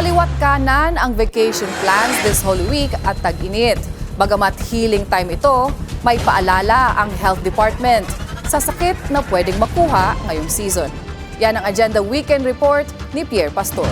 Kaliwat kanan ang vacation plans this Holy Week at tag-init. Bagamat healing time ito, may paalala ang Health Department sa sakit na pwedeng makuha ngayong season. Yan ang Agenda Weekend Report ni Pierre Pastor.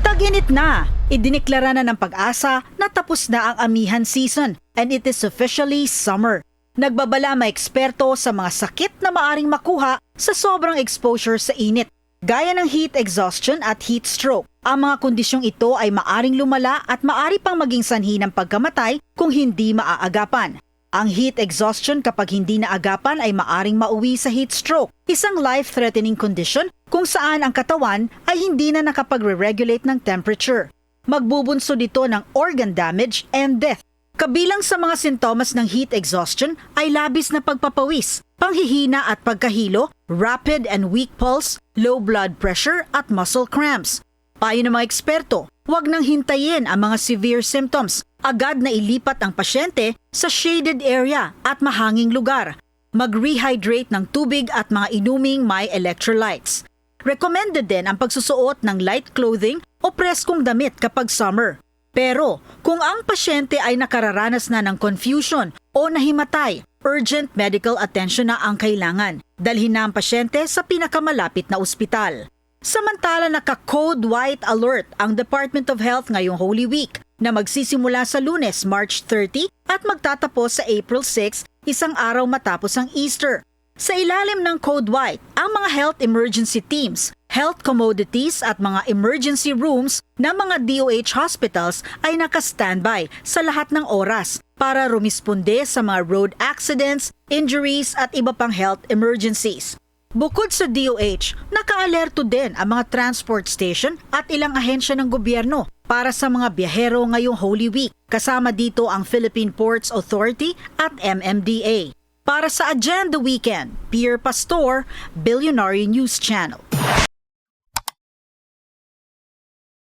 Tag-init na. Idineklara na ng Pag-asa na tapos na ang amihan season and it is officially summer. Nagbabala mga eksperto sa mga sakit na maaring makuha sa sobrang exposure sa init, gaya ng heat exhaustion at heat stroke. Ang mga kondisyong ito ay maaring lumala at maari pang maging sanhi ng pagkamatay kung hindi maaagapan. Ang heat exhaustion kapag hindi naagapan ay maaring mauwi sa heat stroke, isang life-threatening condition kung saan ang katawan ay hindi na nakapagre-regulate ng temperature. Magbubunso dito ng organ damage and death. Kabilang sa mga sintomas ng heat exhaustion ay labis na pagpapawis, panghihina at pagkahilo, rapid and weak pulse, low blood pressure at muscle cramps. Payo ng mga eksperto, huwag nang hintayin ang mga severe symptoms. Agad na ilipat ang pasyente sa shaded area at mahanging lugar. Mag-rehydrate ng tubig at mga inuming may electrolytes. Recommended din ang pagsusuot ng light clothing o preskong damit kapag summer. Pero kung ang pasyente ay nakararanas na ng confusion o nahimatay, urgent medical attention na ang kailangan. Dalhin na ang pasyente sa pinakamalapit na ospital. Samantala naka-code white alert ang Department of Health ngayong Holy Week na magsisimula sa Lunes, March 30 at magtatapos sa April 6, isang araw matapos ang Easter. Sa ilalim ng Code White, ang mga health emergency teams, health commodities at mga emergency rooms ng mga DOH hospitals ay naka-standby sa lahat ng oras para rumisponde sa mga road accidents, injuries at iba pang health emergencies. Bukod sa DOH, naka-alerto din ang mga transport station at ilang ahensya ng gobyerno para sa mga biyahero ngayong Holy Week. Kasama dito ang Philippine Ports Authority at MMDA. Para sa Agenda Weekend, Pierre Pastor, Billionaire News Channel.